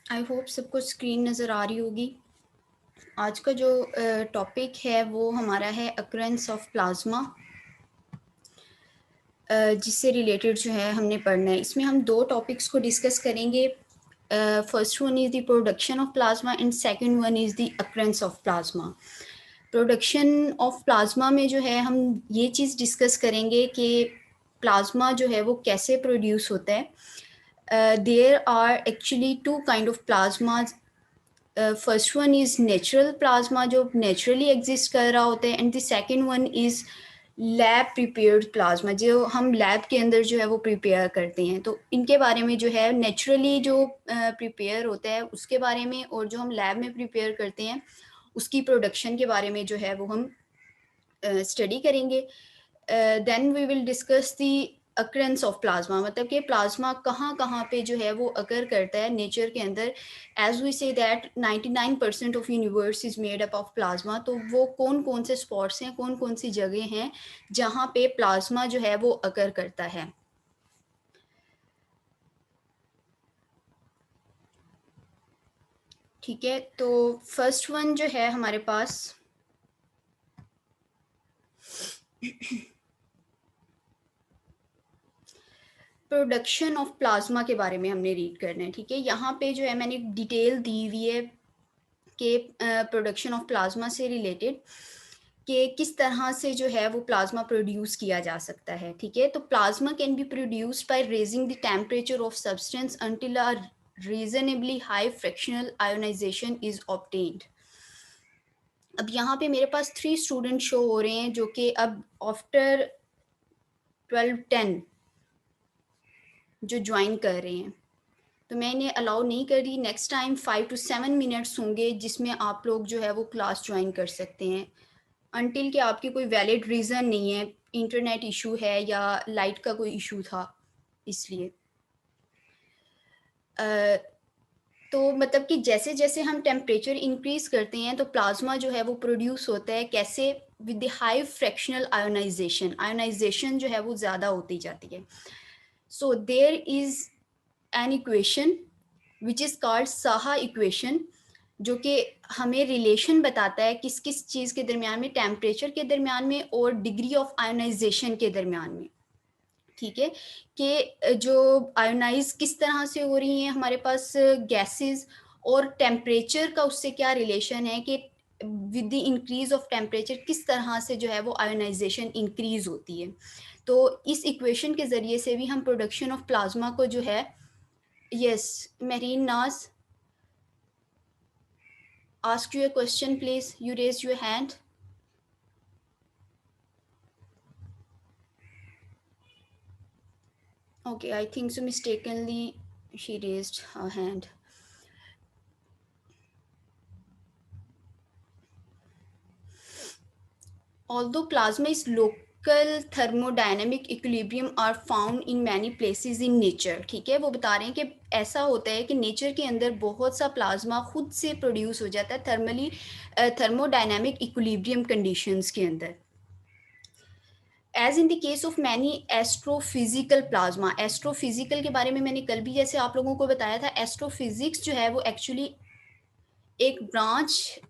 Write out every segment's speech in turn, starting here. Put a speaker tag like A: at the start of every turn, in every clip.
A: I hope सबको screen नज़र आ रही होगी। आज का जो टॉपिक है वो हमारा है अक्रेंस ऑफ प्लाज्मा, जिससे रिलेटेड जो है हमने पढ़ना है। इसमें हम दो टॉपिक्स को डिस्कस करेंगे। First one is the production of plasma and second one is the occurrences of plasma. Production of plasma में जो है हम ये चीज़ डिस्कस करेंगे कि प्लाज्मा जो है वो कैसे प्रोड्यूस होता है। There are actually two kind of plasmas. First one is natural plasma जो नेचुरली एग्जिस्ट कर रहा होता है, and the second one is lab prepared plasma जो हम लैब के अंदर जो है वो प्रिपेयर करते हैं। तो इनके बारे में जो है नेचुरली जो प्रिपेयर होता है उसके बारे में, और जो हम लैब में प्रिपेयर करते हैं उसकी प्रोडक्शन के बारे में जो है वो हम स्टडी करेंगे। Then we will discuss the occurrence of plasma, मतलब कि प्लाज्मा कहाँ कहाँ पे जो है वो अकर करता है नेचर के अंदर। As we say that 99% of universe is made up of plasma. तो वो कौन कौन से स्पॉट्स हैं, कौन कौन सी जगह हैं जहाँ पे प्लाज्मा जो है वो अकर करता है। ठीक है, तो फर्स्ट वन जो है हमारे पास प्रोडक्शन ऑफ प्लाज्मा के बारे में हमने रीड करना है। ठीक है, यहाँ पे जो है मैंने डिटेल दी हुई है कि प्रोडक्शन ऑफ प्लाज्मा से रिलेटेड कि किस तरह से जो है वो प्लाज्मा प्रोड्यूस किया जा सकता है। ठीक है, तो plasma can be produced by raising the temperature of substance until a reasonably high fractional ionization is obtained. अब यहाँ पे मेरे पास 3 स्टूडेंट शो हो रहे हैं जो कि अब आफ्टर 12-10 जो ज्वाइन कर रहे हैं, तो मैं इन्हें अलाउ नहीं कर रही। नेक्स्ट टाइम 5 to 7 मिनट्स होंगे जिसमें आप लोग जो है वो क्लास ज्वाइन कर सकते हैं, अनटिल कि आपकी कोई वैलिड रीज़न नहीं है, इंटरनेट इशू है या लाइट का कोई इशू था इसलिए। तो मतलब कि जैसे जैसे हम टेम्परेचर इंक्रीज़ करते हैं तो प्लाज्मा जो है वो प्रोड्यूस होता है कैसे, with the high fractional ionization. Ionization जो है वो ज़्यादा होती जाती है। So there is an equation which is called Saha equation, जो कि हमें रिलेशन बताता है किस किस चीज़ के दरमियान में, टेम्परेचर के दरमियान में और डिग्री ऑफ आयोनाइजेशन के दरमियान में। ठीक है, कि जो आयोनाइज किस तरह से हो रही हैं हमारे पास गैसेस, और टेम्परेचर का उससे क्या रिलेशन है कि with the increase of temperature किस तरह से जो है वो आयोनाइजेशन इंक्रीज होती है। तो इस इक्वेशन के ज़रिए से भी हम प्रोडक्शन ऑफ प्लाज्मा को जो है, यस मेरीन नाज, ask you a question please, you raise your hand. Okay, I think so mistakenly she raised her hand. Although plasma is local, thermodynamic equilibrium are found in many places in nature. ठीक है, वो बता रहे हैं कि ऐसा होता है कि नेचर के अंदर बहुत सा प्लाज्मा खुद से प्रोड्यूस हो जाता है थर्मली, थर्मोडायनेमिक इक्विलिब्रियम कंडीशंस के अंदर। As in the case of many astrophysical plasma. Astrophysical के बारे में मैंने कल भी जैसे आप लोगों को बताया था, एस्ट्रोफिजिक्स जो है वो एक्चुअली एक ब्रांच,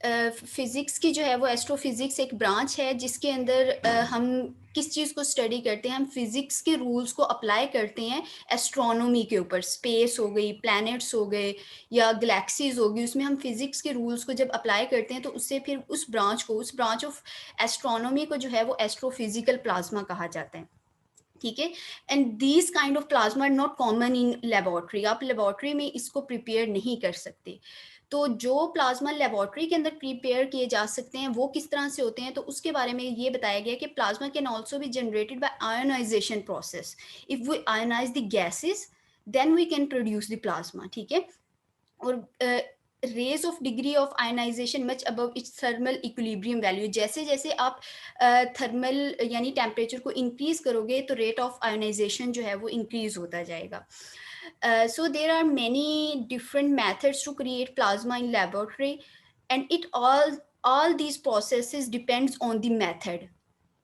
A: फिज़िक्स की जो है वो एस्ट्रोफिज़िक्स एक ब्रांच है जिसके अंदर हम किस चीज़ को स्टडी करते हैं, हम फिज़िक्स के रूल्स को अप्लाई करते हैं एस्ट्रोनॉमी के ऊपर। स्पेस हो गई, प्लैनेट्स हो गए या गैलेक्सीज हो गई, उसमें हम फिज़िक्स के रूल्स को जब अप्लाई करते हैं तो उससे फिर उस ब्रांच को, उस ब्रांच ऑफ एस्ट्रोनॉमी को जो है वो एस्ट्रोफिज़िकल प्लाज्मा कहा जाता है। ठीक है, and these kind of plasma are not common in laboratory. आप लेबोरेटरी में इसको प्रिपेयर नहीं कर सकते। तो जो प्लाज्मा लेबोरेटरी के अंदर प्रिपेयर किए जा सकते हैं वो किस तरह से होते हैं, तो उसके बारे में ये बताया गया कि plasma can also be generated by ionization process. If we ionize the gases then we can produce the plasma. ठीक है, और raise of degree of ionization much above its thermal equilibrium value. जैसे जैसे आप थर्मल यानी temperature को increase करोगे तो रेट ऑफ आयोनाइजेशन जो है वो इंक्रीज होता जाएगा। So there are many different methods to create plasma in laboratory, and it all these processes depends on the method.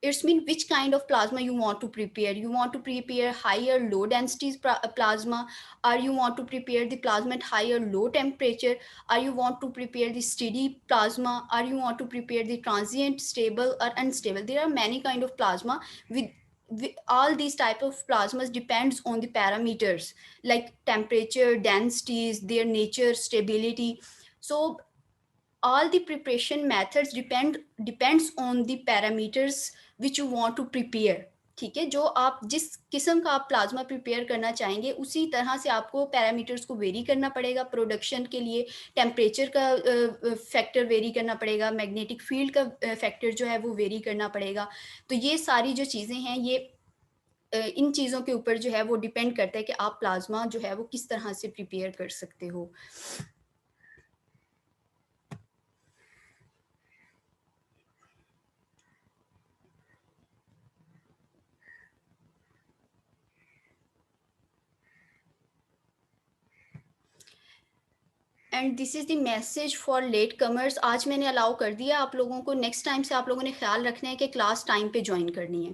A: It's mean which kind of plasma you want to prepare. You want to prepare higher low density plasma, or you want to prepare the plasma at higher low temperature, or you want to prepare the steady plasma, or you want to prepare the transient, stable or unstable. There are many kind of plasma. With all these type of plasmas depends on the parameters like temperature, densities, their nature, stability. So all the preparation methods depends on the parameters which you want to prepare. ठीक है, जो आप जिस किस्म का आप plasma prepare करना चाहेंगे उसी तरह से आपको पैरामीटर्स को वेरी करना पड़ेगा। प्रोडक्शन के लिए टेम्परेचर का फैक्टर वेरी करना पड़ेगा, मैग्नेटिक फील्ड का फैक्टर जो है वो वेरी करना पड़ेगा। तो ये सारी जो चीज़ें हैं ये इन चीज़ों के ऊपर जो है वो डिपेंड करता है कि आप प्लाज्मा जो है वो किस तरह से प्रिपेयर कर सकते हो। And this is the message for late comers. आज मैंने अलाउ कर दिया आप लोगों को, नेक्स्ट टाइम से आप लोगों ने ख्याल रखना है कि क्लास टाइम पे ज्वाइन करनी है।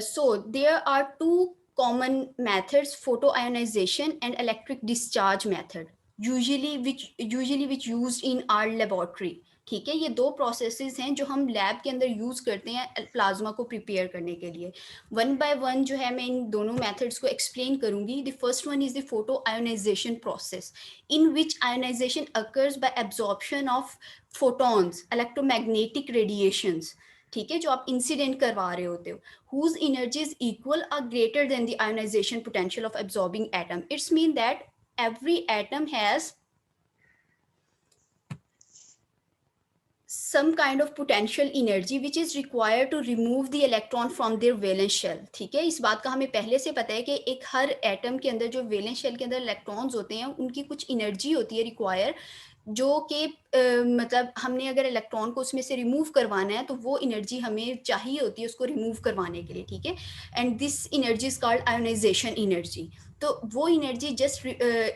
A: So there are two common methods, photoionization and electric discharge method, usually which used in our laboratory. ठीक है, ये दो प्रोसेसेस हैं जो हम लैब के अंदर यूज करते हैं प्लाज्मा को प्रिपेयर करने के लिए। वन बाय वन जो है मैं इन दोनों मेथड्स को एक्सप्लेन करूंगी। The first one is the photo ionization process, in which ionization occurs by absorption of photons, electromagnetic radiations. ठीक है, जो आप इंसिडेंट करवा रहे होते हो, whose energy is equal or greater than the ionization potential of absorbing atom. It's mean that every atom has some kind of potential energy which is required to remove the electron from their valence shell. ठीक है, इस बात का हमें पहले से पता है कि एक हर एटम के अंदर जो वैलेंस शेल के अंदर इलेक्ट्रॉन्स होते हैं उनकी कुछ एनर्जी होती है रिक्वायर, जो कि मतलब हमने अगर इलेक्ट्रॉन को उसमें से रिमूव करवाना है तो वो एनर्जी हमें चाहिए होती है उसको रिमूव करवाने के लिए। ठीक है, and this energy is called ionisation energy. तो वो एनर्जी जस्ट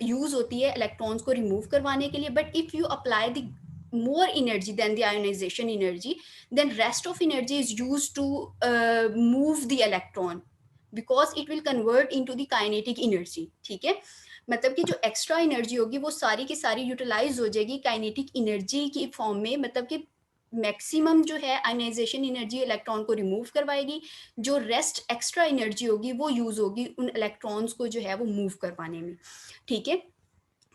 A: यूज होती है इलेक्ट्रॉन्स को रिमूव करवाने के लिए। But if you apply the more energy than the ionization energy, then rest of energy is used to move the electron because it will convert into the kinetic energy. ठीक है, मतलब कि जो extra energy होगी वो सारी की सारी यूटिलाइज हो जाएगी काइनेटिक एनर्जी की फॉर्म में। मतलब कि मैक्सिमम जो है आयनाइजेशन एनर्जी इलेक्ट्रॉन को रिमूव करवाएगी, जो रेस्ट एक्स्ट्रा एनर्जी होगी वो यूज होगी उन इलेक्ट्रॉन्स को जो है वो मूव करवाने में। ठीक है,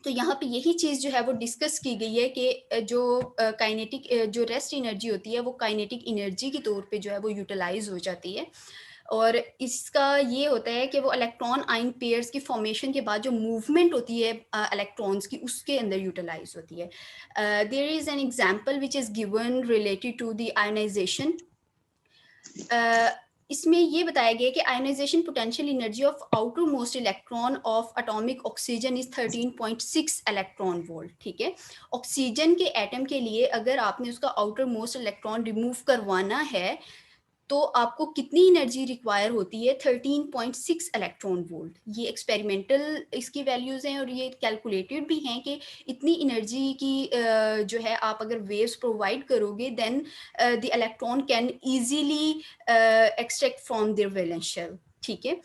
A: तो यहाँ पे यही चीज़ जो है वो डिस्कस की गई है कि जो काइनेटिक जो रेस्ट एनर्जी होती है वो काइनेटिक एनर्जी के तौर पे जो है वो यूटिलाइज हो जाती है। और इसका ये होता है कि वो इलेक्ट्रॉन आइन पेयर्स की फॉर्मेशन के बाद जो मूवमेंट होती है इलेक्ट्रॉन्स की उसके अंदर यूटिलाइज होती है। There is an example which is given related to the ionization. इसमें ये बताया गया कि ionization potential energy of outermost electron of atomic oxygen is 13.6 electron volt. ठीक है, ऑक्सीजन के एटम के लिए अगर आपने उसका आउटर मोस्ट इलेक्ट्रॉन रिमूव करवाना है तो आपको कितनी एनर्जी रिक्वायर होती है? 13.6 इलेक्ट्रॉन वोल्ट। ये एक्सपेरिमेंटल इसकी वैल्यूज हैं और ये कैलकुलेटेड भी हैं कि इतनी एनर्जी की जो है आप अगर वेव्स प्रोवाइड करोगे then the electron can easily extract from their valence shell. ठीक है,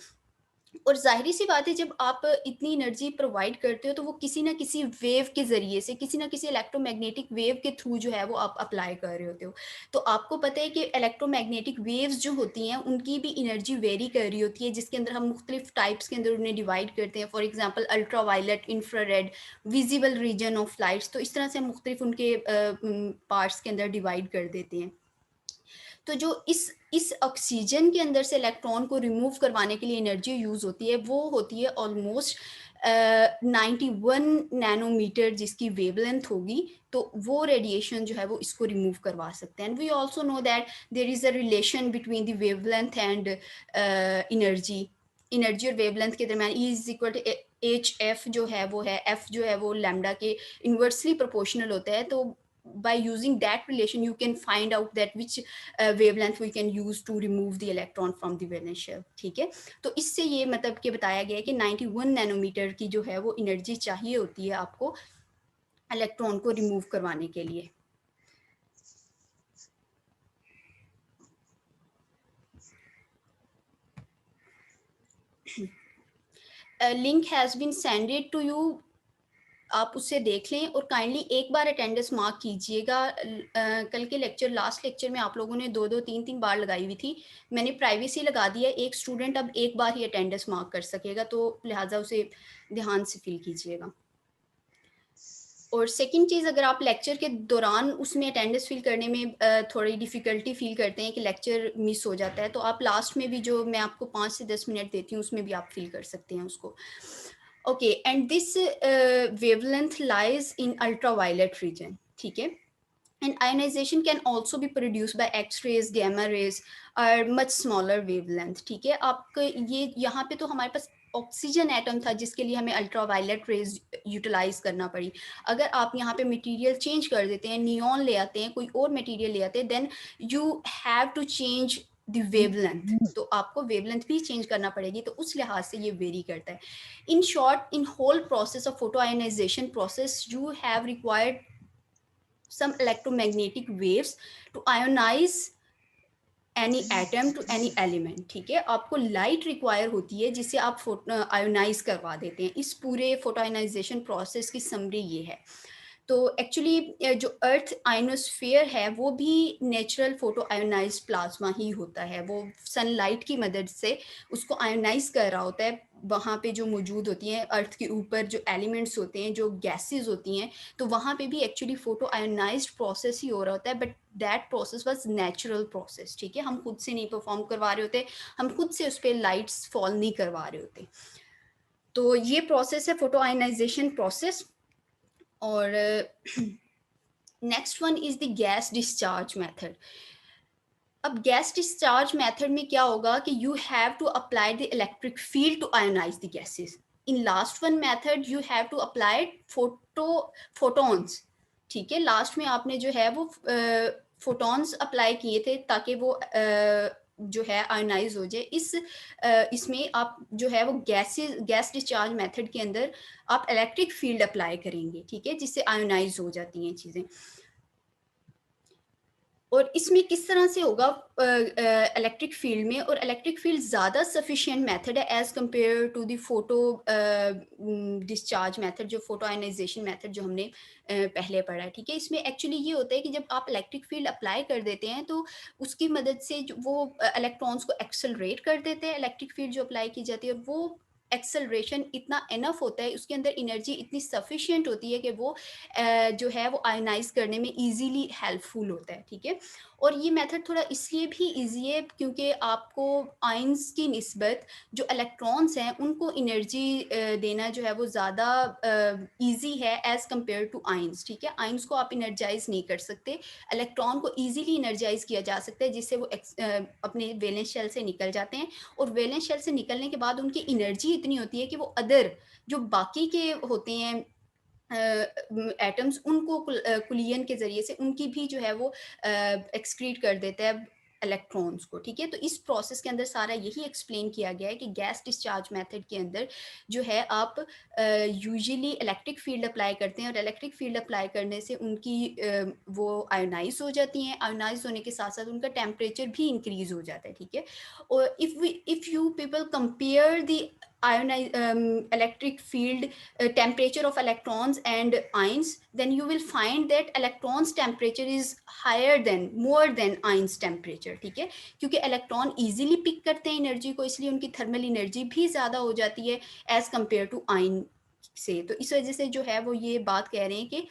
A: और ज़ाहिर सी बात है जब आप इतनी एनर्जी प्रोवाइड करते हो तो वो किसी ना किसी वेव के ज़रिए से, किसी ना किसी इलेक्ट्रोमैग्नेटिक वेव के थ्रू जो है वो आप अप्लाई कर रहे होते हो। तो आपको पता है कि इलेक्ट्रोमैग्नेटिक वेव्स जो होती हैं उनकी भी एनर्जी वेरी कर रही होती है, जिसके अंदर हम मुख्तलिफ टाइप्स के अंदर उन्हें डिवाइड करते हैं। For example ultraviolet, infrared, visible region of lights. तो इस तरह से हम मुख्तलिफ उनके पार्ट्स के अंदर डिवाइड कर देते हैं। तो जो इस ऑक्सीजन के अंदर से इलेक्ट्रॉन को रिमूव करवाने के लिए एनर्जी यूज होती है वो होती है ऑलमोस्ट 91 नैनोमीटर जिसकी वेवलेंथ होगी। तो वो रेडिएशन जो है वो इसको रिमूव करवा सकते हैं। We also know that there is a relation between the wavelength and energy. Energy और वेवलेंथ के दरमियान E is equal to HF जो है वो है, F जो है वो लैम्डा के इन्वर्सली प्रोपोर्शनल होता है। तो by using that relation you can find out that which wavelength we can use to remove the electron from the valence shell. ठीक है, तो इससे ये मतलब कि बताया गया है कि 91 नैनोमीटर की जो है वो एनर्जी चाहिए होती है आपको इलेक्ट्रॉन को रिमूव करवाने के लिए। Link has been sended to you, आप उससे देख लें और काइंडली एक बार अटेंडेंस मार्क कीजिएगा। कल के लेक्चर, लास्ट लेक्चर में आप लोगों ने 2-2 3-3 बार लगाई हुई थी, मैंने प्राइवेसी लगा दिया, एक स्टूडेंट अब एक बार ही अटेंडेंस मार्क कर सकेगा, तो लिहाजा उसे ध्यान से फिल कीजिएगा। और सेकंड चीज़, अगर आप लेक्चर के दौरान उसमें अटेंडेंस फिल करने में थोड़ी डिफ़िकल्टी फील करते हैं कि लेक्चर मिस हो जाता है, तो आप लास्ट में भी जो मैं आपको 5 से 10 मिनट देती हूँ उसमें भी आप फिल कर सकते हैं उसको। Okay, and this wavelength lies in ultraviolet region, ठीक है। And ionization can also be produced by X-rays, gamma rays, or much smaller wavelength, ठीक है। आपको ये यहाँ पे तो हमारे पास ऑक्सीजन एटम था जिसके लिए हमें अल्ट्रावायलेट रेज यूटिलाइज करना पड़ी। अगर आप यहाँ पे मटेरियल चेंज कर देते हैं, नियॉन ले आते हैं, कोई और मटेरियल ले आते हैं, then you have to change the wavelength, तो आपको वेवलेंथ भी चेंज करना पड़ेगी, तो उस लिहाज से ये वेरी करता है। In short, in whole process of photo ionization process, you have required some electromagnetic waves to ionize any atom to any element, ठीक है। आपको लाइट रिक्वायर होती है जिससे आप आयोनाइज करवा देते हैं। इस पूरे फोटो आयोनाइजेशन प्रोसेस की समरी ये है। तो एक्चुअली जो अर्थ आयनोस्फीयर है वो भी नेचुरल फोटो आयोनाइज प्लाज्मा ही होता है, वो सनलाइट की मदद से उसको आयोनाइज कर रहा होता है। वहाँ पे जो मौजूद होती हैं अर्थ के ऊपर जो एलिमेंट्स होते हैं, जो गैसेस होती हैं, तो वहाँ पे भी एक्चुअली फोटो आयोनाइज्ड प्रोसेस ही हो रहा होता है, but that process was natural process, ठीक है। हम खुद से नहीं परफॉर्म करवा रहे होते, हम खुद से उस पर लाइट्स फॉल नहीं करवा रहे होते। तो ये प्रोसेस है फोटो आयोनाइजेशन प्रोसेस। और next one is the gas discharge method. अब गैस डिस्चार्ज मेथड में क्या होगा कि you have to apply the electric field to ionize the gases. In last one method you have to apply photons, ठीक है। Last में आपने जो है वो फोटोन्स अप्लाई किए थे ताकि वो जो है आयोनाइज हो जाए। इसमें आप जो है वो गैस डिस्चार्ज मेथड के अंदर आप इलेक्ट्रिक फील्ड अप्लाई करेंगे, ठीक है, जिससे आयोनाइज हो जाती हैं चीज़ें। और इसमें किस तरह से होगा इलेक्ट्रिक फील्ड में, और इलेक्ट्रिक फील्ड ज़्यादा सफिशिएंट मेथड है as compare to the photo discharge method, जो फोटो आयनाइजेशन मेथड जो हमने पहले पढ़ा है, ठीक है। इसमें एक्चुअली ये होता है कि जब आप इलेक्ट्रिक फील्ड अप्लाई कर देते हैं तो उसकी मदद से वो इलेक्ट्रॉन्स को एक्सेलरेट कर देते हैं। इलेक्ट्रिक फील्ड जो अप्लाई की जाती है, और वो एक्सेलरेशन इतना इनफ होता है, उसके अंदर एनर्जी इतनी सफिशिएंट होती है कि वो जो है वो आयनाइज करने में इजीली हेल्पफुल होता है, ठीक है। और ये मेथड थोड़ा इसलिए भी इजी है क्योंकि आपको आयंस की निस्बत जो इलेक्ट्रॉन्स हैं उनको एनर्जी देना जो है वो ज़्यादा इजी है एज़ कंपेयर टू आयंस, ठीक है। आयंस को आप इनर्जाइज नहीं कर सकते, इलेक्ट्रॉन को ईजिली इनर्जाइज किया जा सकता है जिससे वो अपने वैलेंस शेल से निकल जाते हैं, और वैलेंस शेल से निकलने के बाद उनकी एनर्जी इतनी होती है कि वो अदर जो बाकी के होते हैं एटम्स, उनको कुलियन के ज़रिए से उनकी भी जो है वो एक्सक्रीट कर देता है इलेक्ट्रॉन्स को, ठीक है। तो इस प्रोसेस के अंदर सारा यही एक्सप्लेन किया गया है कि गैस डिस्चार्ज मेथड के अंदर जो है आप यूजुअली इलेक्ट्रिक फील्ड अप्लाई करते हैं, और इलेक्ट्रिक फील्ड अप्लाई करने से उनकी वो आयोनाइज हो जाती हैं। आयोनाइज होने के साथ साथ उनका टेम्परेचर भी इंक्रीज हो जाता है, ठीक है। और if you people compare the electric field temperature of electrons and ions, then you will find that electrons temperature is higher than, more than ions temperature, ठीक है। क्योंकि इलेक्ट्रॉन इजीली पिक करते हैं एनर्जी को, इसलिए उनकी थर्मल एनर्जी भी ज़्यादा हो जाती है एज कंपेयर टू आयन से। तो इस वजह से जो है वो ये बात कह रहे हैं कि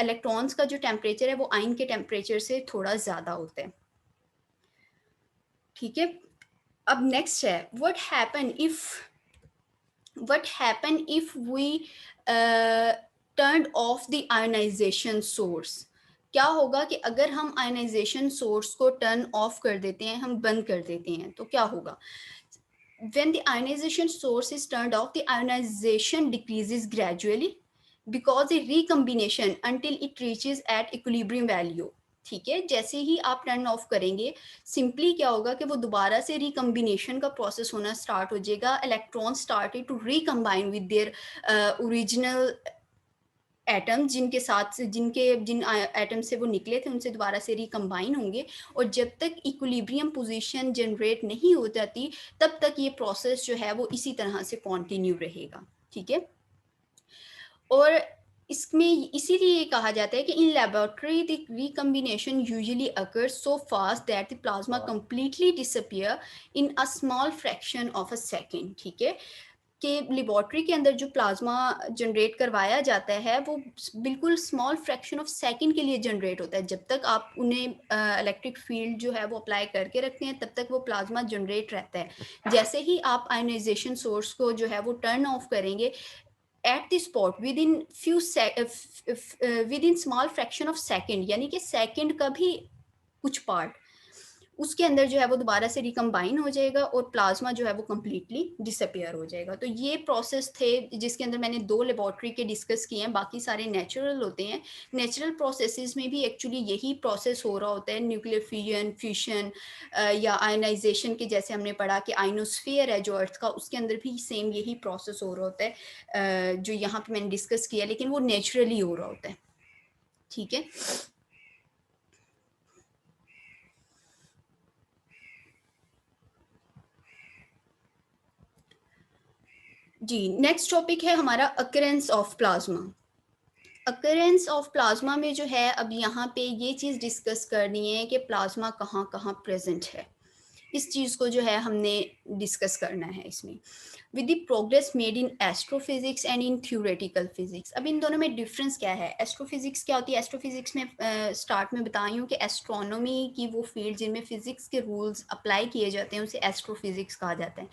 A: इलेक्ट्रॉन्स का जो टेम्परेचर है वो आयन के टेम्परेचर से थोड़ा ज़्यादा होता है, ठीक है। अब नेक्स्ट है what happen if we turned off the ionization source। क्या होगा कि अगर हम आयनाइजेशन सोर्स को टर्न ऑफ कर देते हैं, हम बंद कर देते हैं, तो क्या होगा। when the ionization source is turned off, the ionization decreases gradually because the recombination until it reaches at equilibrium value, ठीक है। जैसे ही आप टर्न ऑफ करेंगे, सिंपली क्या होगा कि वो दोबारा से रिकम्बिनेशन का प्रोसेस होना स्टार्ट हो जाएगा। Electron started to recombine with their original atom जिनके साथ जिन एटम से वो निकले थे उनसे दोबारा से रिकम्बाइन होंगे, और जब तक इक्विलिब्रियम पोजीशन जनरेट नहीं हो जाती तब तक ये प्रोसेस जो है वो इसी तरह से कंटिन्यू रहेगा, ठीक है। और इसमें इसीलिए ये कहा जाता है कि in laboratory the recombination usually occurs so fast that the plasma completely disappear in a small fraction of a second, ठीक है। कि लेबोरेटरी के अंदर जो प्लाज्मा जनरेट करवाया जाता है वो बिल्कुल स्मॉल फ्रैक्शन ऑफ सेकंड के लिए जनरेट होता है। जब तक आप उन्हें इलेक्ट्रिक फील्ड जो है वो अप्लाई करके रखते हैं तब तक वो प्लाज्मा जनरेट रहता है। जैसे ही आप आयोनाइजेशन सोर्स को जो है वो टर्न ऑफ करेंगे at the spot with in with in small fraction of second, यानी कि सेकेंड का भी कुछ पार्ट उसके अंदर जो है वो दोबारा से रिकम्बाइन हो जाएगा और प्लाज्मा जो है वो कम्प्लीटली डिसअपियर हो जाएगा। तो ये प्रोसेस थे जिसके अंदर मैंने 2 लेबोरेटरी के डिस्कस किए हैं, बाकी सारे नेचुरल होते हैं। नेचुरल प्रोसेसेस में भी एक्चुअली यही प्रोसेस हो रहा होता है, न्यूक्लियर फ्यूजन या आयनाइजेशन के, जैसे हमने पढ़ा कि आइनोस्फीयर है जो अर्थ का, उसके अंदर भी सेम यही प्रोसेस हो रहा होता है जो यहाँ पे मैंने डिस्कस किया, लेकिन वो नेचुरली हो रहा होता है, ठीक है। जी, नेक्स्ट टॉपिक है हमारा occurrence of plasma. Occurrence of plasma में जो है अब यहाँ पे ये चीज़ डिस्कस करनी है कि प्लाज्मा कहाँ कहाँ प्रेजेंट है, इस चीज़ को जो है हमने डिस्कस करना है इसमें। With the progress made in astrophysics and in theoretical physics, अब इन दोनों में डिफरेंस क्या है? एस्ट्रोफिजिक्स क्या होती है? एस्ट्रोफिजिक्स में स्टार्ट में बताई हूँ कि एस्ट्रोनॉमी की वो फील्ड जिनमें फिजिक्स के रूल्स अप्लाई किए जाते हैं उसे एस्ट्रोफिजिक्स कहा जाता है।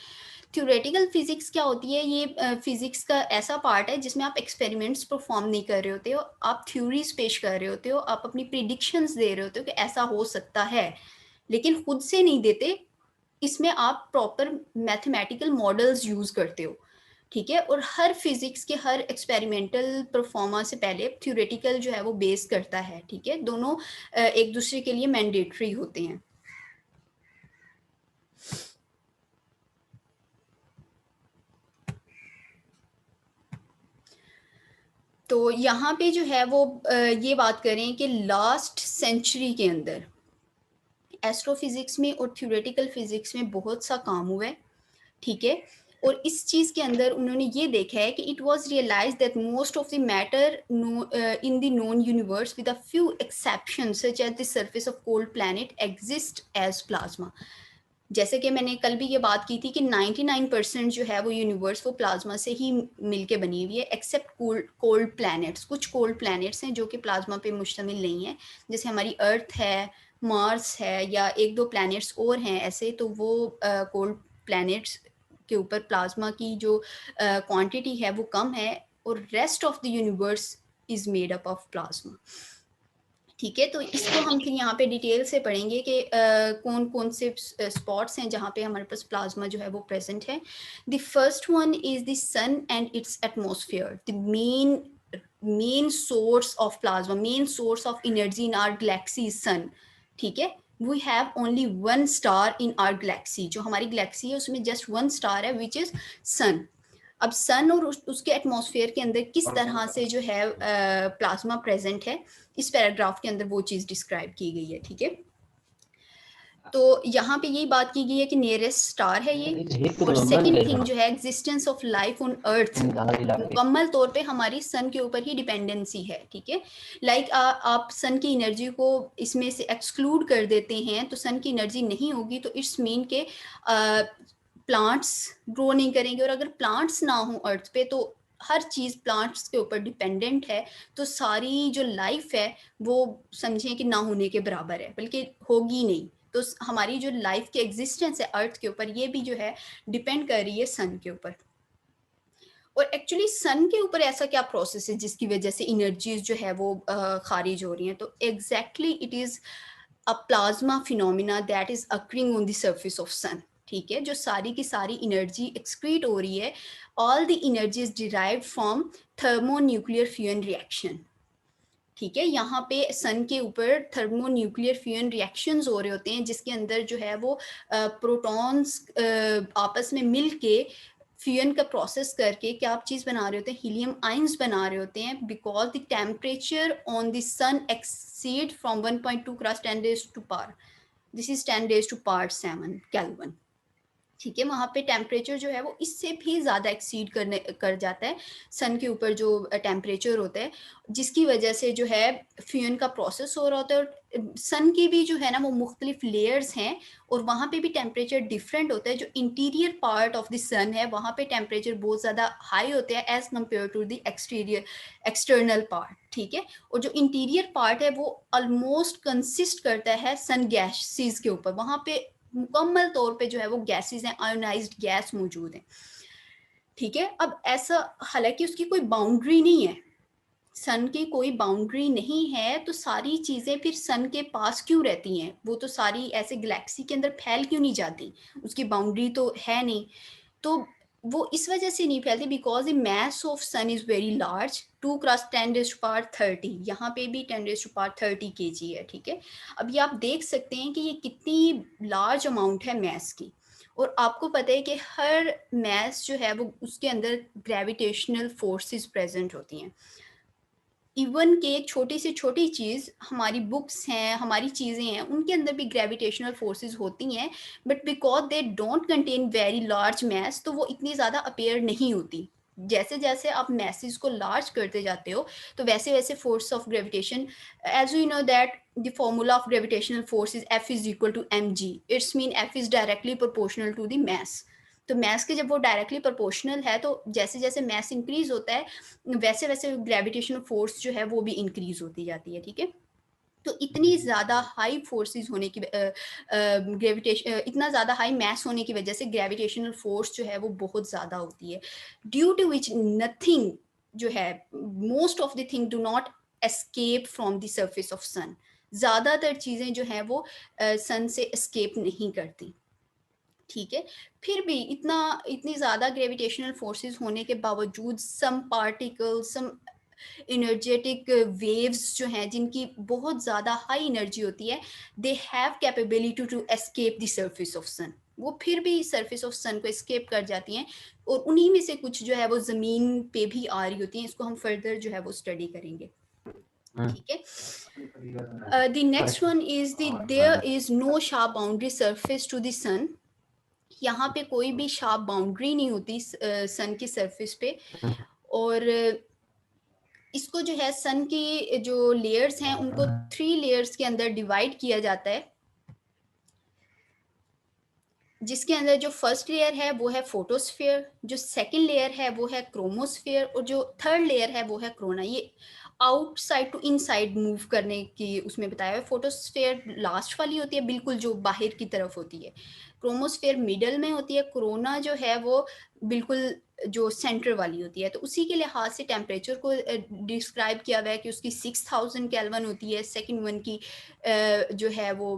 A: थ्योरेटिकल फिजिक्स क्या होती है? ये फिजिक्स का ऐसा पार्ट है जिसमें आप एक्सपेरिमेंट्स परफॉर्म नहीं कर रहे होते हो, आप थ्योरीज पेश कर रहे होते हो, आप अपनी प्रिडिक्शंस दे रहे होते हो कि ऐसा हो सकता है, लेकिन खुद से नहीं देते। इसमें आप प्रॉपर मैथमेटिकल मॉडल्स यूज करते हो, ठीक है। और हर फिजिक्स के हर एक्सपेरिमेंटल परफॉर्मेंस से पहले थ्योरेटिकल जो है वो बेस करता है, ठीक है। दोनों एक दूसरे के लिए मैंडेटरी होते हैं। तो यहाँ पे जो है वो ये बात करें कि लास्ट सेंचुरी के अंदर एस्ट्रोफिजिक्स में और थ्योरेटिकल फिजिक्स में बहुत सा काम हुआ है, ठीक है। और इस चीज़ के अंदर उन्होंने ये देखा है कि it was realized that most of the matter in the known universe with a few exceptions such as the surface of cold planet exist as plasma. जैसे कि मैंने कल भी ये बात की थी कि 99% जो है वो यूनिवर्स वो प्लाज्मा से ही मिलके बनी हुई है, एक्सेप्ट कोल्ड प्लैनेट्स। कुछ कोल्ड प्लैनेट्स हैं जो कि प्लाज्मा पे मुश्तमिल नहीं है, जैसे हमारी अर्थ है, मार्स है, या एक दो प्लैनेट्स और हैं ऐसे, तो वो कोल्ड प्लैनेट्स के ऊपर प्लाज्मा की जो क्वांटिटी है वो कम है, और rest of the universe is made up of plasma, ठीक है। तो इसको हम फिर यहाँ पे डिटेल से पढ़ेंगे कि कौन कौन से स्पॉट्स हैं जहाँ पे हमारे पास प्लाज्मा जो है वो प्रेजेंट है। The first one is the sun and its atmosphere, the main source of plasma, main source of energy in our galaxy is sun, ठीक है। We have only one star in our galaxy, जो हमारी Galaxy है उसमें just one star है which is सन। अब सन और उसके एटमॉस्फेयर के अंदर किस तरह से जो है प्लाज्मा प्रेजेंट है, इस पैराग्राफ के अंदर वो चीज़ डिस्क्राइब की गई है, ठीक है। तो यहाँ पे यही बात की गई है कि नियरेस्ट स्टार है ये, और सेकंड थिंग जो है existence of life on earth, मुकम्मल तौर पे हमारी सन के ऊपर ही डिपेंडेंसी है, ठीक है। लाइक आप सन की एनर्जी को इसमें से एक्सक्लूड कर देते हैं तो सन की एनर्जी नहीं होगी, तो इट्स मीन के प्लांट्स ग्रो नहीं करेंगे, और अगर प्लांट्स ना हो अर्थ पे तो हर चीज़ प्लांट्स के ऊपर डिपेंडेंट है, तो सारी जो लाइफ है वो समझें कि ना होने के बराबर है, बल्कि होगी नहीं। तो हमारी जो लाइफ की एग्जिस्टेंस है अर्थ के ऊपर, ये भी जो है डिपेंड कर रही है सन के ऊपर। और एक्चुअली सन के ऊपर ऐसा क्या प्रोसेस है जिसकी वजह से एनर्जीज जो है वो खारिज हो रही हैं? तो exactly it is a plasma phenomena that is occurring on the surface of sun, ठीक है। जो सारी की सारी एनर्जी एक्सक्रीट हो रही है, all the energy is derived from thermonuclear fusion reaction, ठीक है। यहाँ पे सन के ऊपर थर्मोन्यूक्लियर फ्यूजन रिएक्शंस हो रहे होते हैं जिसके अंदर जो है वो प्रोटॉन्स आपस में मिल के फ्यूजन का प्रोसेस करके क्या आप चीज़ बना रहे होते हैं, हीलियम आयंस बना रहे होते हैं, because the temperature on the sun exceed from 1.2 cross 10 raise to power, this is 10 raise to power 7 kelvin. ठीक है, वहाँ पे टेम्परेचर जो है वो इससे भी ज़्यादा एक्सीड कर जाता है सन के ऊपर जो टेम्परेचर होता है, जिसकी वजह से जो है फ्यूजन का प्रोसेस हो रहा होता है। और सन की भी जो है ना वो मुख्तलिफ लेयर्स हैं, और वहाँ पे भी टेम्परेचर डिफरेंट होता है। जो interior part of the sun है वहाँ पे टेम्परेचर बहुत ज़्यादा हाई होते हैं as compare to the external part. ठीक है, और जो इंटीरियर पार्ट है वो ऑलमोस्ट कंसिस्ट करता है सन गैसेस के ऊपर, वहाँ पे मुकम्मल तौर पे जो है वो गैसेस हैं, आयोनाइज्ड गैस मौजूद है। ठीक है, अब ऐसा हालांकि उसकी कोई बाउंड्री नहीं है, सन की कोई बाउंड्री नहीं है, तो सारी चीज़ें फिर सन के पास क्यों रहती हैं? वो तो सारी ऐसे गैलेक्सी के अंदर फैल क्यों नहीं जाती? उसकी बाउंड्री तो है नहीं। तो वो इस वजह से नहीं फैलती because the mass of sun is very large, 2 cross 10 raise to power 30, यहाँ पे भी 10 रेज़ टू पावर 30 kg है। ठीक है, अब ये आप देख सकते हैं कि ये कितनी लार्ज अमाउंट है मैस की, और आपको पता है कि हर मैस जो है वो उसके अंदर ग्रेविटेशनल फोर्सेस प्रेजेंट होती हैं। इवन के छोटी से छोटी चीज़, हमारी बुक्स हैं, हमारी चीज़ें हैं, उनके अंदर भी ग्रेविटेशनल फोर्सेस होती हैं, but because they don't contain very large mass, तो वो इतनी ज़्यादा अपेयर नहीं होती। जैसे जैसे आप मैसेज को लार्ज करते जाते हो तो वैसे वैसे force of gravitation, as you know that the formula of gravitational force is F is equal to mg, it's mean F is directly proportional to the mass. तो मैस के जब वो डायरेक्टली प्रोपोर्शनल है तो जैसे जैसे मैस इंक्रीज होता है वैसे वैसे ग्रेविटेशनल फोर्स जो है वो भी इंक्रीज होती जाती है। ठीक है, तो इतनी ज़्यादा हाई फोर्सेस होने की ग्रेविटेशन, इतना ज़्यादा हाई मैस होने की वजह से ग्रेविटेशनल फोर्स जो है वो बहुत ज़्यादा होती है, ड्यू टू विच नथिंग जो है, most of the thing do not escape from the surface of sun. ज़्यादातर चीज़ें जो हैं वो सन से एस्केप नहीं करती। ठीक है, फिर भी इतनी ज़्यादा ग्रेविटेशनल फोर्सेस होने के बावजूद some particles, some energetic waves जो हैं जिनकी बहुत ज़्यादा हाई एनर्जी होती है, they have capability to escape the surface of sun, वो फिर भी सरफेस ऑफ सन को एस्केप कर जाती हैं, और उन्हीं में से कुछ जो है वो ज़मीन पे भी आ रही होती हैं। इसको हम फर्दर जो है वो स्टडी करेंगे। ठीक है, the next one is there is no sharp boundary surface to the sun. यहाँ पे कोई भी शार्प बाउंड्री नहीं होती सन की सरफेस पे, और इसको जो है सन की जो लेयर्स हैं उनको 3 लेयर्स के अंदर डिवाइड किया जाता है, जिसके अंदर जो फर्स्ट लेयर है वो है फोटोस्फीयर, जो सेकंड लेयर है वो है क्रोमोस्फीयर, और जो थर्ड लेयर है वो है कोरोना। ये आउटसाइड टू इनसाइड मूव करने की उसमें बताया है। फोटोस्फीयर लास्ट वाली होती है, बिल्कुल जो बाहर की तरफ होती है, क्रोमोस्फीयर मिडल में होती है, कोरोना जो है वो बिल्कुल जो सेंटर वाली होती है। तो उसी के लिहाज से टेम्परेचर को डिस्क्राइब किया हुआ है कि उसकी 6000 केल्विन होती है, सेकेंड वन की जो है वो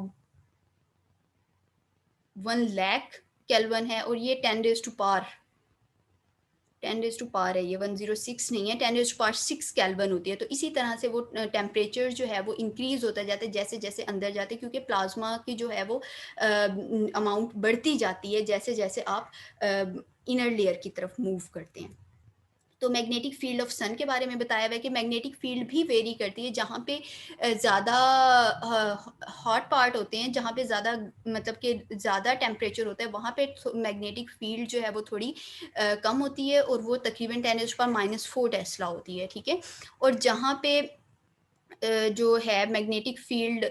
A: 1 लाख केल्विन है, और ये 10 raise to power 10 raise to power है, ये 106 नहीं है, 10 रेज़ टू पावर 6 केल्विन होती है। तो इसी तरह से वो टेम्परेचर जो है वो इंक्रीज होता जाता है जैसे जैसे अंदर जाते हैं, क्योंकि प्लाज्मा की जो है वो अमाउंट बढ़ती जाती है जैसे जैसे आप इनर लेयर की तरफ मूव करते हैं। तो मैग्नेटिक फील्ड ऑफ सन के बारे में बताया हुआ है कि मैग्नेटिक फील्ड भी वेरी करती है। जहाँ पे ज़्यादा हॉट पार्ट होते हैं, जहाँ पे ज़्यादा मतलब कि ज़्यादा टेम्परेचर होता है, वहाँ पे मैग्नेटिक फील्ड जो है वो थोड़ी कम होती है, और वो तकरीबन 10⁻⁴ टेस्ला होती है। ठीक है, और जहाँ पे जो है मैग्नेटिक फील्ड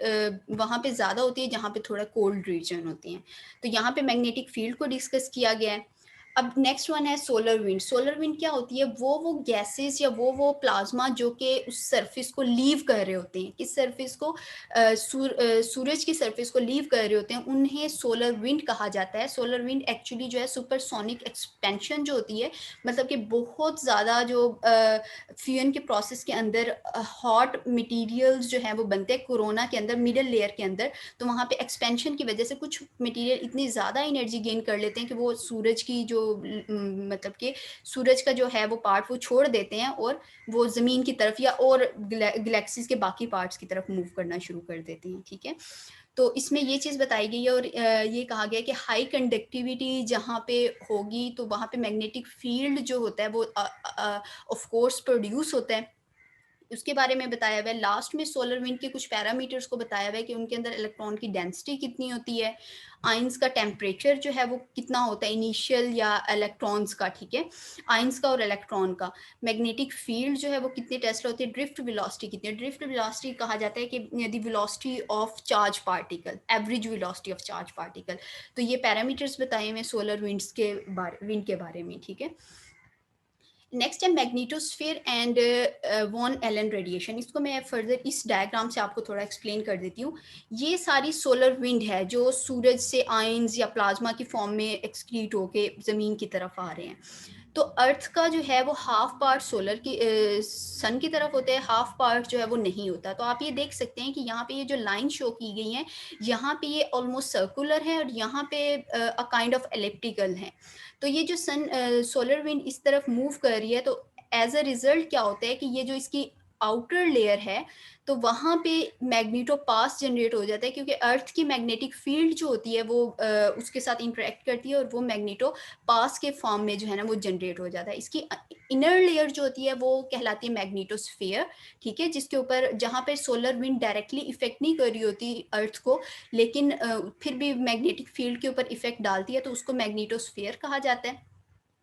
A: वहाँ पे ज़्यादा होती है जहाँ पे थोड़ा कोल्ड रीजन होती हैं। तो यहाँ पे मैग्नेटिक फील्ड को डिस्कस किया गया है। अब नेक्स्ट वन है सोलर विंड। सोलर विंड क्या होती है? वो गैसेस या वो प्लाज्मा जो कि उस सरफेस को लीव कर रहे होते हैं, किस सरफेस को, सूरज की सरफेस को लीव कर रहे होते हैं, उन्हें सोलर विंड कहा जाता है। सोलर विंड एक्चुअली जो है सुपरसोनिक एक्सपेंशन जो होती है, मतलब कि बहुत ज़्यादा जो फ्यूजन के प्रोसेस के अंदर हॉट मटेरियल्स जो हैं वो बनते हैं कोरोना के अंदर, मिडल लेयर के अंदर। तो वहाँ पे एक्सपेंशन की वजह से कुछ मटेरियल इतनी ज़्यादा एनर्जी गेन कर लेते हैं कि वो सूरज की जो मतलब कि सूरज का जो है वो पार्ट वो छोड़ देते हैं और वो ज़मीन की तरफ या और गैलेक्सीज के बाकी पार्ट्स की तरफ मूव करना शुरू कर देते हैं, ठीक है। तो इसमें ये चीज़ बताई गई है और ये कहा गया है कि हाई कंडक्टिविटी जहाँ पे होगी तो वहाँ पे मैग्नेटिक फील्ड जो होता है वो ऑफ कोर्स प्रोड्यूस होता है, उसके बारे में बताया हुआ है। लास्ट में सोलर विंड के कुछ पैरामीटर्स को बताया हुआ है कि उनके अंदर इलेक्ट्रॉन की डेंसिटी कितनी होती है, आयंस का टेम्परेचर जो है वो कितना होता है इनिशियल या इलेक्ट्रॉन्स का, ठीक है, आयंस का और इलेक्ट्रॉन का, मैग्नेटिक फील्ड जो है वो कितने टेस्ला होती है, ड्रिफ्ट वेलोसिटी कितनी है। ड्रिफ्ट वेलोसिटी कहा जाता है कि the velocity of charge particle, average velocity of charge particle. तो ये पैरामीटर्स बताए हुए सोलर विंड के बारे में, ठीक है। नेक्स्ट है magnetosphere and Van Allen radiation. इसको मैं फर्दर इस डायग्राम से आपको थोड़ा एक्सप्लेन कर देती हूँ। ये सारी सोलर विंड है जो सूरज से आयंस या प्लाज्मा की फॉर्म में एक्सक्रीट होके ज़मीन की तरफ आ रहे हैं। तो अर्थ का जो है वो हाफ पार्ट सोलर की सन की तरफ होता है, हाफ पार्ट जो है वो नहीं होता। तो आप ये देख सकते हैं कि यहाँ पे ये जो लाइन शो की गई है, यहाँ पे ये ऑलमोस्ट सर्कुलर है और यहाँ पे अ काइंड ऑफ एलिप्टिकल है। तो ये जो सोलर विंड इस तरफ मूव कर रही है तो एज अ रिजल्ट क्या होता है कि ये जो इसकी आउटर लेयर है तो वहाँ पे मैग्नेटो पास जनरेट हो जाता है, क्योंकि अर्थ की मैग्नेटिक फील्ड जो होती है वो उसके साथ इंटरेक्ट करती है और वो मैग्नेटो पास के फॉर्म में जो है ना वो जनरेट हो जाता है। इसकी इनर लेयर जो होती है वो कहलाती है मैग्नेटोस्फीयर, ठीक है, जिसके ऊपर जहाँ पे सोलर विंड डायरेक्टली इफेक्ट नहीं कर रही होती अर्थ को, लेकिन फिर भी मैग्नेटिक फील्ड के ऊपर इफेक्ट डालती है, तो उसको मैग्नेटोस्फीयर कहा जाता है।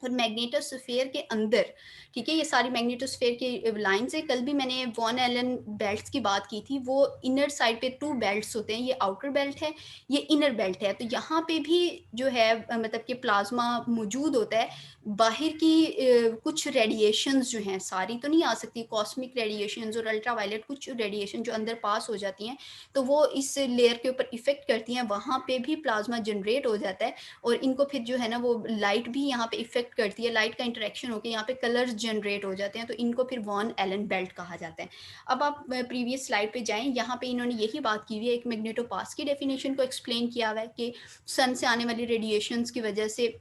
A: और मैग्नेटोस्फीयर के अंदर, ठीक है, ये सारी मैग्नेटोस्फीयर की लाइंस है। कल भी मैंने वॉन एलन बेल्ट्स की बात की थी, वो इनर साइड पे 2 बेल्ट्स होते हैं, ये आउटर बेल्ट है, ये इनर बेल्ट है। तो यहाँ पे भी जो है मतलब कि प्लाज्मा मौजूद होता है। बाहर की कुछ रेडिएशंस जो हैं, सारी तो नहीं आ सकती, कॉस्मिक रेडिएशंस और अल्ट्रावायलेट कुछ रेडिएशन जो अंदर पास हो जाती हैं, तो वो इस लेयर के ऊपर इफेक्ट करती हैं, वहाँ पे भी प्लाज्मा जनरेट हो जाता है और इनको फिर जो है ना वो लाइट भी यहाँ पे इफेक्ट करती है, लाइट का इंटरेक्शन होकर यहाँ पे कलर्स जनरेट हो जाते हैं, तो इनको फिर वॉन एलन बेल्ट कहा जाता है। अब आप प्रीवियस स्लाइड पे जाएं, यहाँ पे इन्होंने यही बात की हुई है, एक मैग्नेटोपास की डेफिनेशन को एक्सप्लेन किया हुआ है कि सन से आने वाली रेडिएशंस की वजह से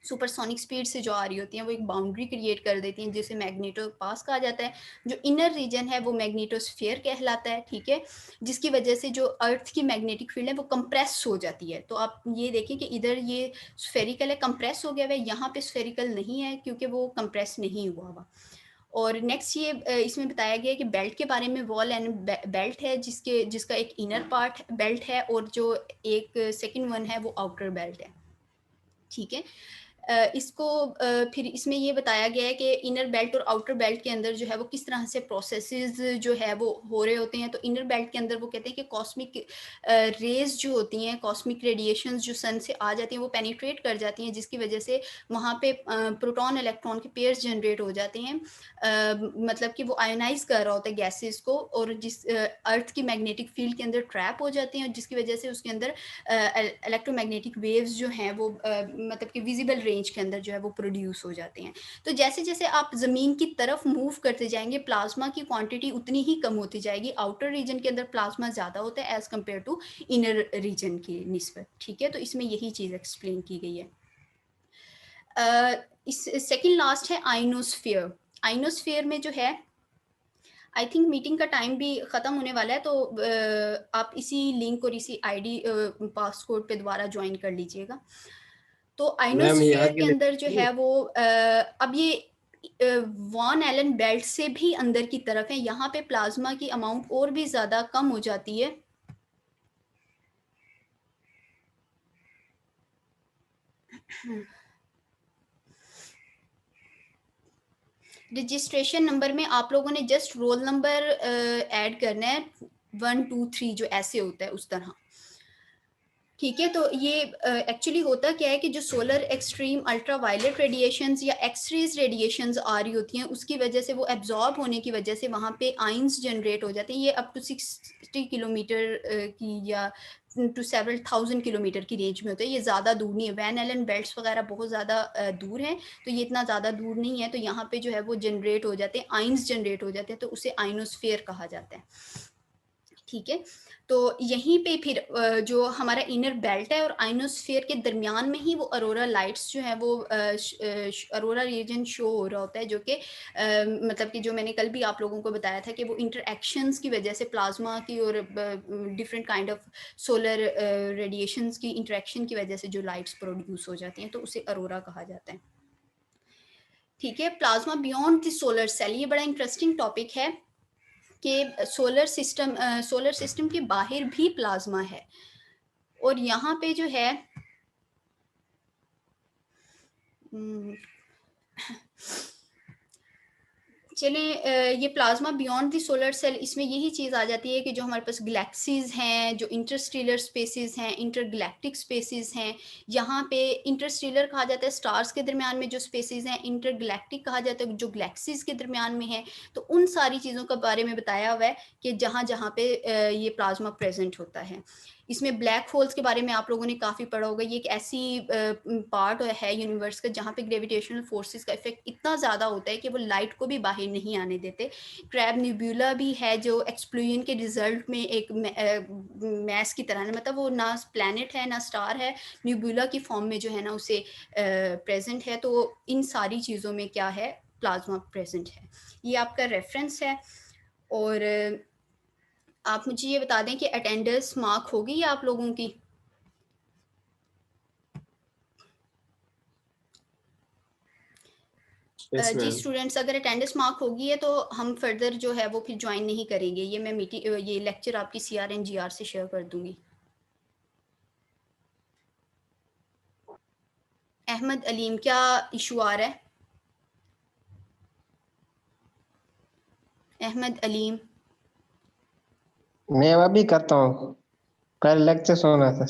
A: सुपरसोनिक स्पीड से जो आ रही होती हैं वो एक बाउंड्री क्रिएट कर देती हैं जिसे मैग्नेटोपास कहा जाता है। जो इनर रीजन है वो मैग्नेटोस्फीयर कहलाता है, ठीक है, जिसकी वजह से जो अर्थ की मैग्नेटिक फील्ड है वो कंप्रेस हो जाती है। तो आप ये देखें कि इधर ये स्फेरिकल है, कंप्रेस हो गया हुआ है, यहाँ पे स्फेरिकल नहीं है क्योंकि वो कंप्रेस नहीं हुआ हुआ। और नेक्स्ट ये इसमें बताया गया है कि बेल्ट के बारे में, वॉल एंड बेल्ट है जिसका एक इनर पार्ट बेल्ट है और जो एक सेकेंड वन है वो आउटर बेल्ट है, ठीक है। इसको फिर इसमें ये बताया गया है कि इनर बेल्ट और आउटर बेल्ट के अंदर जो है वो किस तरह से प्रोसेसेस जो है वो हो रहे होते हैं। तो इनर बेल्ट के अंदर वो कहते हैं कि कॉस्मिक रेज जो होती हैं, कॉस्मिक रेडिएशंस जो सन से आ जाती हैं वो पेनिट्रेट कर जाती हैं, जिसकी वजह से वहाँ पे प्रोटॉन इलेक्ट्रॉन के पेयर्स जनरेट हो जाते हैं। मतलब कि वो आयोनाइज कर रहा होता है गैसेस को और जिस अर्थ की मैग्नेटिक फील्ड के अंदर ट्रैप हो जाते हैं, जिसकी वजह से उसके अंदर इलेक्ट्रोमैग्नेटिक वेव्स जो हैं वो मतलब कि विजिबल रेंज के अंदर जो है वो प्रोड्यूस हो जाते हैं। तो जैसे जैसे आप ज़मीन की तरफ मूव करते जाएंगे प्लाज्मा की क्वांटिटी उतनी ही कम होती जाएगी। आउटर रीजन के अंदर प्लाज्मा ज़्यादा होता है as compare to inner region की निस्बत, ठीक है। तो इसमें यही चीज़ एक्सप्लेन की गई है। इस सेकेंड लास्ट है आइनोस्फीयर। आइनोस्फीयर में जो है, आई थिंक मीटिंग का टाइम भी ख़त्म होने वाला है, तो आप इसी लिंक और इसी आईडी पासकोड पे दोबारा ज्वाइन कर लीजिएगा। तो
B: मैम यहाँ
A: आइनोस्फीयर
B: के
A: के अंदर जो
B: लिए
A: है वो अब ये वॉन एलन बेल्ट से भी अंदर की तरफ है, यहाँ पे प्लाज्मा की अमाउंट और भी ज़्यादा कम हो जाती है। रजिस्ट्रेशन नंबर में आप लोगों ने जस्ट रोल नंबर ऐड करना है, 1 2 3 जो ऐसे होता है उस तरह, ठीक है। तो ये एक्चुअली होता क्या है कि जो सोलर एक्सट्रीम अल्ट्रावायलेट रेडिएशंस या एक्सरेज रेडिएशंस आ रही होती हैं उसकी वजह से, वो एब्जॉर्ब होने की वजह से वहाँ पे आइंस जनरेट हो जाते हैं। ये अप टू 60 किलोमीटर की या टू सेवरल थाउजेंड किलोमीटर की रेंज में होते हैं, ये ज़्यादा दूर नहीं है। वैन एलन बेल्ट्स वगैरह बहुत ज़्यादा दूर हैं, तो ये इतना ज़्यादा दूर नहीं है। तो यहाँ पे जो है वो जनरेट हो जाते हैं, आइंस जनरेट हो जाते हैं, तो उसे आइनोस्फेयर कहा जाता है, ठीक है, तो यहीं पे फिर जो हमारा इनर बेल्ट है और आइनोस्फीयर के दरमियान में ही वो अरोरा लाइट्स जो है वो अरोरा रीजन शो हो रहा होता है, जो कि मतलब कि जो मैंने कल भी आप लोगों को बताया था कि वो इंटरएक्शंस की वजह से प्लाज्मा की और different kind of solar radiations की इंटरेक्शन की वजह से जो लाइट्स प्रोड्यूस हो जाती हैं, तो उसे अरोरा कहा जाता है। ठीक है, plasma beyond the solar cell, ये बड़ा इंटरेस्टिंग टॉपिक है कि सोलर सिस्टम के बाहर भी प्लाज्मा है। और यहाँ पे जो है चलें, ये plasma beyond the solar cell, इसमें यही चीज़ आ जाती है कि जो हमारे पास गैलेक्सीज हैं, जो इंटरस्टेलर स्पेसेस हैं, इंटरगैलेक्टिक स्पेसेस हैं, यहाँ पे इंटरस्टेलर कहा जाता है स्टार्स के दरमियान में जो स्पेसेस हैं, इंटरगैलेक्टिक कहा जाता है जो गैलेक्सीज के दरमियान में है। तो उन सारी चीज़ों के बारे में बताया हुआ है कि जहाँ जहाँ पे ये प्लाज्मा प्रेजेंट होता है। इसमें ब्लैक होल्स के बारे में आप लोगों ने काफ़ी पढ़ा होगा, ये एक ऐसी पार्ट है यूनिवर्स का जहाँ पे ग्रेविटेशनल फोर्सेस का इफेक्ट इतना ज़्यादा होता है कि वो लाइट को भी बाहर नहीं आने देते। क्रैब निब्यूला भी है जो एक्सप्लोजन के रिजल्ट में एक मैस की तरह, मतलब वो ना प्लैनेट है ना स्टार है, निब्यूला की फॉर्म में जो है ना उसे प्रेजेंट है। तो इन सारी चीज़ों में क्या है, प्लाज्मा प्रेजेंट है। ये आपका रेफरेंस है। और आप मुझे ये बता दें कि अटेंडेंस मार्क होगी आप लोगों की?
B: यस
A: जी
B: मैम।
A: स्टूडेंट्स, अगर अटेंडेंस मार्क होगी है तो हम फर्दर जो है वो फिर ज्वाइन नहीं करेंगे। ये मैं ये लेक्चर आपकी CRNGR से शेयर कर दूंगी। अहमद अलीम, क्या इशू आ रहा है? अहमद अलीम,
B: मैं अभी करता हूँ, कल लेक्चर सुना था।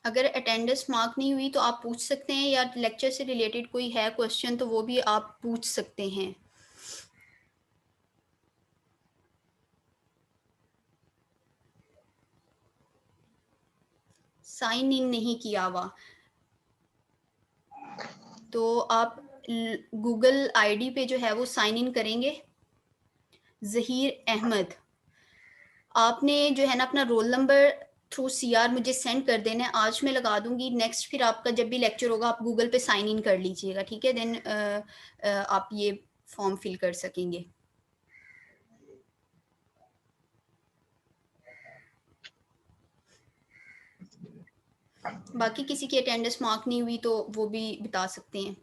A: अगर अटेंडेंस मार्क नहीं हुई तो आप पूछ सकते हैं, या लेक्चर से रिलेटेड कोई है क्वेश्चन तो वो भी आप पूछ सकते हैं। साइन इन नहीं किया हुआ तो आप गूगल आईडी पे जो है वो साइन इन करेंगे। जहीर अहमद, आपने जो है ना अपना रोल नंबर थ्रू CR मुझे सेंड कर देना है, आज मैं लगा दूंगी। नेक्स्ट फिर आपका जब भी लेक्चर होगा आप गूगल पे साइन इन कर लीजिएगा, ठीक है? देन आप ये फॉर्म फिल कर सकेंगे। बाकी किसी की अटेंडेंस मार्क नहीं हुई तो वो भी बता सकते हैं।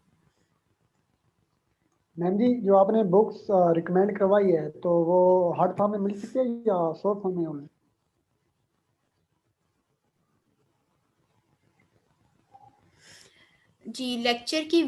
C: मैम जी, जो आपने बुक्स रिकमेंड करवाई है तो वो हार्ड फॉर्म में मिल सकती है या सॉफ्ट फॉर्म में होंगे?
A: जी, लेक्चर की